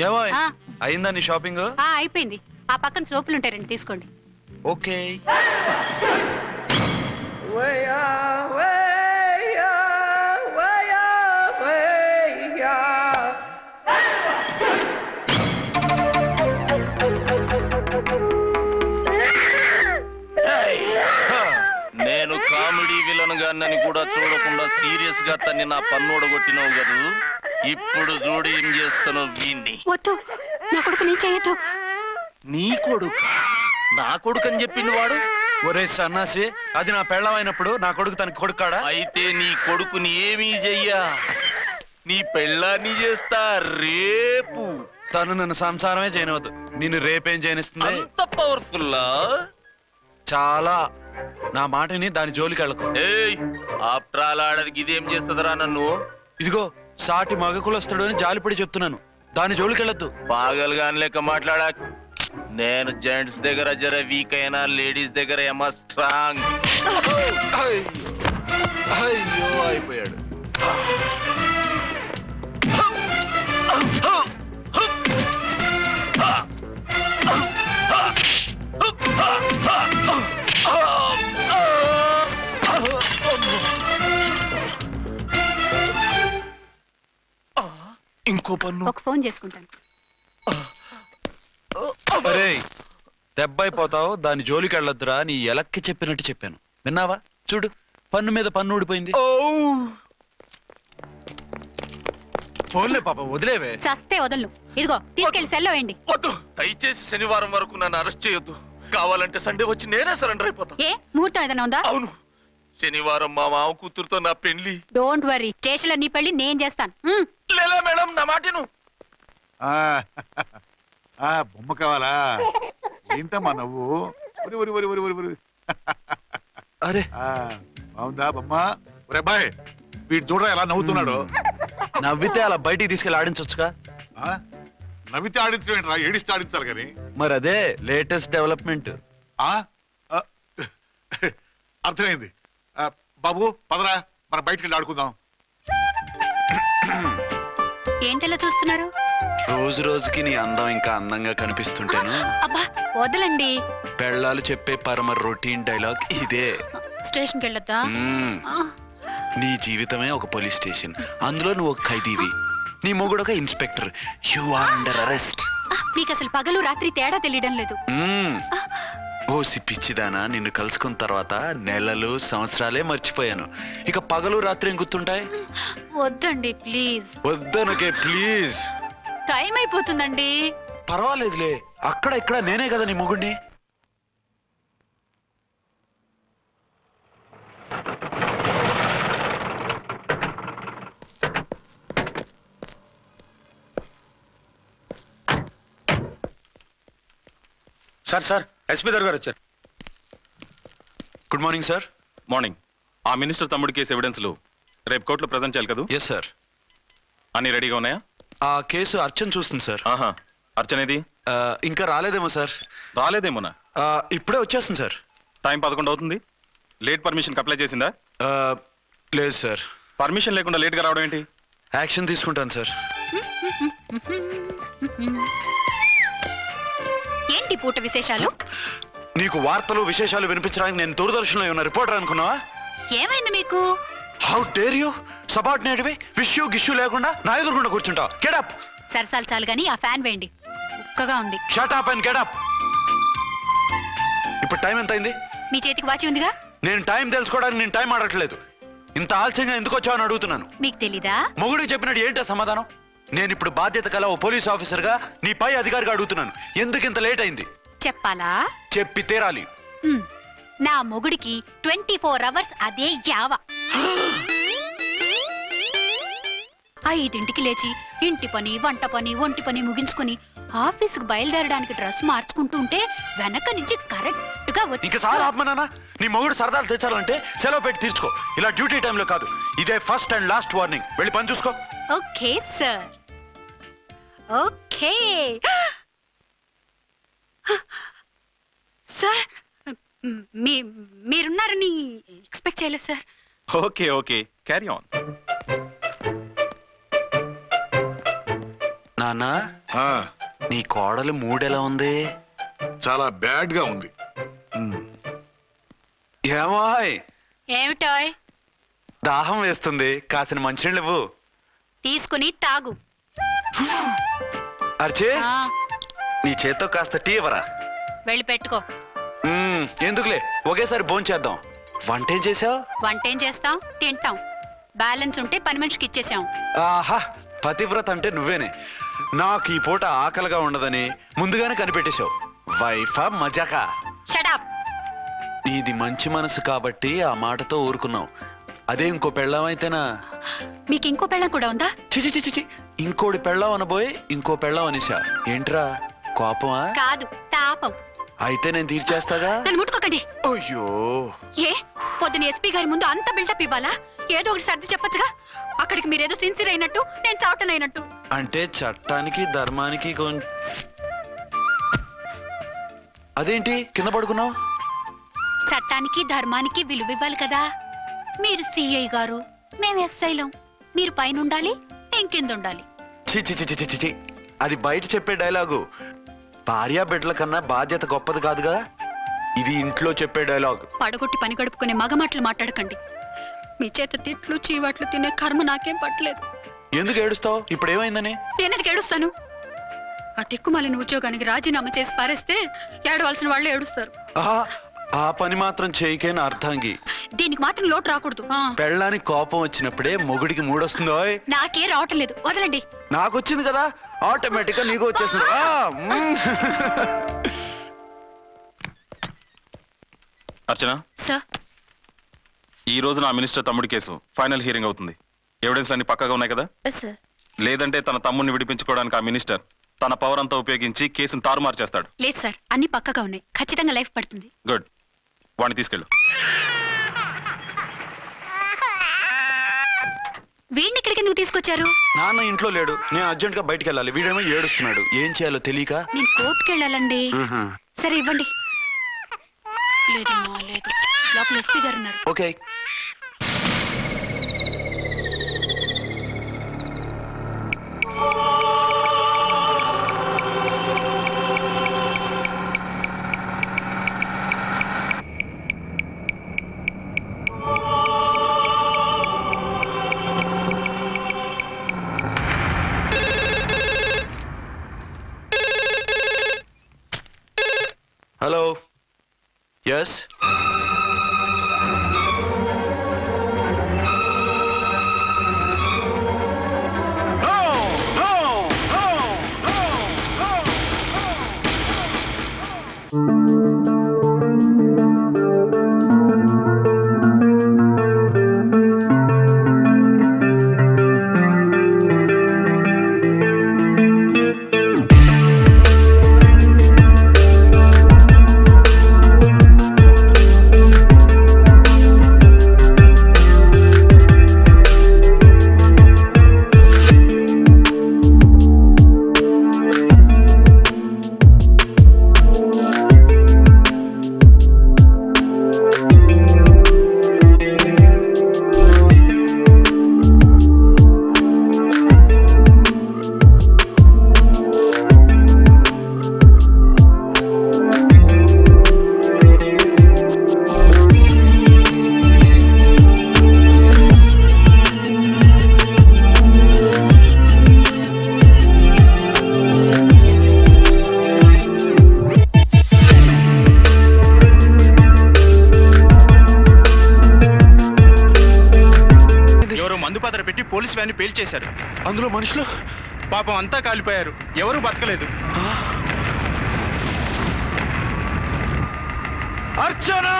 ఏమో అయిందా నీ షాపింగ్? అయిపోయింది. ఆ పక్కన సోపులు ఉంటాయి, రండి తీసుకోండి. ఓకే. నేను కామెడీ విలన్ గాన్నని కూడా చూడకుండా సీరియస్ గా తన్ని నా పన్నోడు కొట్టినవు కదూ. ఇప్పుడు చూడు ఏం చేస్తాను వీణ్ణి. వద్దు, నా కొడుకు నీ చేయొద్దు. నీ కొడుకు? నా కొడుకు అని చెప్పింది వాడు. ఒరే సన్నాసి, అది నా పెళ్ళమైనప్పుడు నా కొడుకు తనకి కొడుకాడా? అయితే నీ కొడుకుని ఏమీ చెయ్యా, నీ పెళ్ళాన్ని చేస్తా రేపు. తను నన్ను సంసారమే చేయనవద్దు, నిన్ను రేపేం చేయనిస్తుంది? అంత పవర్ఫుల్లా? చాలా. నా మాటని దాని జోలికి వెళ్ళకు. ఏయ్, ఆప్ట్రాల్ ఆడదికి ఇదేం చేస్తుందిరా నన్ను? ఇదిగో సాటి మగ కులస్తుడు అని జాలిపడి చెప్తున్నాను, దాని జోలికి వెళ్ళొద్దు. పాగలుగాని లెక్క మాట్లాడా. నేను జెంట్స్ దగ్గర జర వీక్ అయినా లేడీస్ దగ్గర ఏమో స్ట్రాంగ్. అయ్యో అయిపోయాడు. ఇంకో పన్ను. ఒక ఫోన్ చేసుకుంటాను. అరే దెబ్బైపోతావు, దాని జోలికి వెళ్ళొద్దురా. నీ ఎలక్కి చెప్పినట్టు చెప్పాను, విన్నావా? చూడు, పన్ను మీద పన్ను ఊడిపోయింది. ఫోన్లే పాప, వదిలేవే. చస్తే వదలను. ఇదిగో తీసుకెళ్లి సెల్లో వేయండి. వద్దు, దయచేసి శనివారం వరకు నన్ను అరెస్ట్ చేయొద్దు. కావాలంటే సండే వచ్చి నేనే సరెండర్ అయిపోతా. ఏ ముహూర్తం ఏదైనా ఉందా? అవును, శనివారం మా మామ కూతురుతో నా పెళ్లి. డోంట్ వరీ, స్టేషన్ లో నీ పెళ్లి నేను చేస్తాను. లేలా మేడం, నా మాటను. బొమ్మ కావాలా? ఏంటమ్మా నవ్వు? అరే బాగుందా బొమ్మ? ఒరే బాయ్, వీడు చూడరా ఎలా నవ్వుతున్నాడు. నవ్వితే అలా బయటికి తీసుకెళ్ళి ఆడించొచ్చుగా. నవ్వితే ఆడించడం, ఏడిస్తే ఆడించాలి కానీ. మరి అదే లేటెస్ట్ డెవలప్మెంట్. అర్థమైంది. బాబు పదరా, మనం బయటికి వెళ్ళి ఆడుకుందాం. ఏంటలా చూస్తున్నారు? రోజు రోజుకి నీ అందం ఇంకా అందంగా కనిపిస్తుంటాను. అబ్బా వదలండి. పెళ్ళాలు చెప్పే పరమ రొటీన్ డైలాగ్ ఇదే. స్టేషన్కి వెళ్ళొద్దా? నీ జీవితమే ఒక పోలీస్ స్టేషన్, అందులో నువ్వు ఒక ఖైదీవి, నీ మొగుడు ఒక inspector. You are under arrest. మీకు అసలు పగలు రాత్రి తేడా తెలియడం లేదు. ఓ సిప్పిచ్చిదానా, నిన్ను కలుసుకున్న తర్వాత నెలలు సంవత్సరాలే మర్చిపోయాను. ఇక పగలు రాత్రి ఏం గుర్తుంటాయి? వద్దండి ప్లీజ్. వద్దనకే ప్లీజ్. టైం అయిపోతుందండి. పర్వాలేదులే, అక్కడ ఇక్కడ నేనే కదా నీ మొగుడిని. సార్ సార్, ఎస్పీ గారు వచ్చారు. Good morning sir. మార్నింగ్. ఆ మినిస్టర్ తమ్ముడి కేసు ఎవిడెన్స్లు రేపు కోర్టులో ప్రజెంట్ చేయాలి కదా? Yes sir. అన్ని రెడీగా ఉన్నాయా? ఆ కేసు అర్చన్ చూస్తుంది సార్. ఆహా, అర్చనేది? ఇంకా రాలేదేమో సార్. రాలేదేమోనా? ఇప్పుడే వచ్చేస్తుంది సార్. టైం 11 అవుతుంది. లేట్ పర్మిషన్ అప్లై చేసిందా? లేదు సార్. పర్మిషన్ లేకుండా లేట్గా రావడం ఏంటి? యాక్షన్ తీసుకుంటాను సార్. ఏంటి పూట విశేషాలు? నీకు వార్తలు విశేషాలు వినిపించడానికి నేను దూరదర్శన్లో ఉన్న రిపోర్టర్ అనుకున్నావా? ఏమైంది మీకు? How dare you? సబార్డినేట్వి విష్యూ గిష్యూ లేకుండా నా ఎదురుకుండా కూర్చుంటావు. Get up. సరసాలు చాలు గానీ ఆ ఫ్యాన్ వేయండి, ఉక్కగా ఉంది. Shut up and get up. ఇప్పుడు టైం ఎంత అయింది? మీ చేతికి వాచి ఉందిగా. నేను టైం తెలుసుకోవడానికి నేను టైం ఆడట్లేదు. ఇంత ఆలస్యంగా ఎందుకు వచ్చావని అడుగుతున్నాను. మీకు తెలీదా? మొగుడికి చెప్పినట్టు ఏంటో సమాధానం? నేను ఇప్పుడు బాధ్యత కల ఓ పోలీస్ ఆఫీసర్ గా నీ పై అధికారిగా అడుగుతున్నాను, ఎందుకు ఇంత లేట్ అయింది? చెప్పాలా? చెప్పి తీరాలి. నా మొగుడికి 24 అవర్స్ అదే యావ. 5ంటికి లేచి ఇంటి పని, వంట పని, ఒంటి పని ముగించుకుని ఆఫీసుకు బయలుదేరడానికి డ్రెస్ మార్చుకుంటూ ఉంటే వెనక నుంచి కరెక్ట్ గా వచ్చి. ఇంకా సార్ ఆత్మనానా, నీ మొగుడు సరదాలు తెచ్చాలంటే సెలవు పెట్టి తీర్చుకో. ఇలా డ్యూటీ టైంలో కాదు. ఇదే ఫస్ట్ అండ్ లాస్ట్ వార్నింగ్. వెళ్ళి పని చూసుకో. Okay sir. Okay sir. మీరున్నారని ఎక్స్పెక్ట్ చేయలేదు sir. Okay okay, carry on. నా నాన్న ఆ, నీ కోడలు మూడెలా ఉంది? చాలా బ్యాడ్ గా ఉంది. ఏమాయ్ ఏమిటాయ్? దాహం వేస్తుంది, కాసిన మంచినీళ్ళు ఇవ్వు. తీసుకుని తాగు. అర్చే ఆ, నీ చేత్తో కాస్త టీ ఇవ్వరా. వెళ్ళి పెట్టుకో. ఎందుకులే, ఒకేసారి భోంచేద్దాం. వంటేం చేసావు? వంటేం చేస్తాం? తింటాం. బ్యాలెన్స్ ఉంటే పని మనిషికి ఇచ్చేసాం. ఆహా, పతివ్రత అంటే నువ్వేనే. నాకు ఈ పూట ఆకలిగా ఉండదని ముందుగానే కనిపెట్టేశావు. వైఫా మజాకా? షడప్. నీది మంచి మనసు కాబట్టి ఆ మాటతో ఊరుకున్నావు. అదే ఇంకో పెళ్ళాం అయితేనా? మీకు ఇంకో పెళ్ళం కూడా ఉందా? చిచి చిచి చి, ఇంకోటి పెళ్ళాం అనబోయి ఇంకో పెళ్ళాం అనేసా. ఏంట్రా కోపమా? కాదు, తాపం. అయితే నేను తీర్చేస్తాగా. నన్ను ముట్టుకోకండి. అయ్యో, ఏ పొద్దున ఎస్పీ గారి ముందు అంత బిల్డప్ ఇవ్వాలా? ఏదో ఒకటి సర్ది చెప్పొచ్చుగా. అక్కడికి మీరేదో సిన్సియర్ అయినట్టు, నేను చావటం అయినట్టు. అంటే చట్టానికి ధర్మానికి అదేంటి కింద పడుకున్నావు? చట్టానికి ధర్మానికి విలువ ఇవ్వాలి కదా. మీరు సిఐ గారు, మేము ఎస్ఐలం. మీరు పైన ఉండాలి, నేను కింద ఉండాలి. చిచి చిచి చిచి చి, అది బయట చెప్పే డైలాగు. భార్యా బిడ్డల కన్నా బాధ్యత గొప్పది కాదుగా. ఇది ఇంట్లో చెప్పే డైలాగ్. పడగొట్టి పని గడుపుకునే మగ మాటలు మాట్లాడకండి. మీ చేత తిట్లు చీవాట్లు తినే కర్మ నాకేం పట్టలేదు. ఎందుకు ఏడుస్తావు? ఇప్పుడు ఏమైందని? నేనెందుకు ఏడుస్తాను? ఆ తిక్కుమాలిన ఉద్యోగానికి రాజీనామా చేసి పారేస్తే ఏడవలసిన వాళ్ళే ఏడుస్తారు. ఆహా, ఆ పని మాత్రం చేయకేన అర్థంగి. దీనికి మాత్రం లోటు రాకూడదు. పెళ్ళానికి కోపం వచ్చినప్పుడే మొగుడికి మూడొస్తుందో. నాకే రావటం లేదు, వదలండి. నాకు వచ్చింది కదా, ఆటోమేటిక్ గా నీకు వచ్చేసింది. అర్చన, సార్, ఈ రోజు నా మినిస్టర్ తమ్ముడి కేసు ఫైనల్ హియరింగ్ అవుతుంది. ఎవిడెన్స్ అన్ని పక్కగా ఉన్నాయి కదా? సార్. లేదంటే తన తమ్ముడిని విడిపించుకోవడానికి ఆ మినిస్టర్ తన పవర్ అంతా ఉపయోగించి కేసును తారుమారు చేస్తాడు. లేదు సార్, అన్ని పక్కగా ఉన్నాయి. ఖచ్చితంగా లైఫ్ పడుతుంది. గుడ్, వాడిని తీసుకెళ్ళు. వీడిని ఇక్కడికి ఎందుకు తీసుకొచ్చారు? నాన్న ఇంట్లో లేడు, నేను అర్జెంట్ గా బయటికి వెళ్ళాలి. వీడేమో ఏడుస్తున్నాడు, ఏం చేయాలో తెలియక. నేను కోర్టుకి వెళ్ళాలండి. సరే ఇవ్వండి. లేదమ్మా, లేదు. లోపల ఎస్పీ గారు ఉన్నారు. Okay. Hello, yes. Police van పేల్చేశారు. అందులో మనుషులు పాపం అంతా కాలిపోయారు, ఎవరూ బతకలేదు. అర్చనా!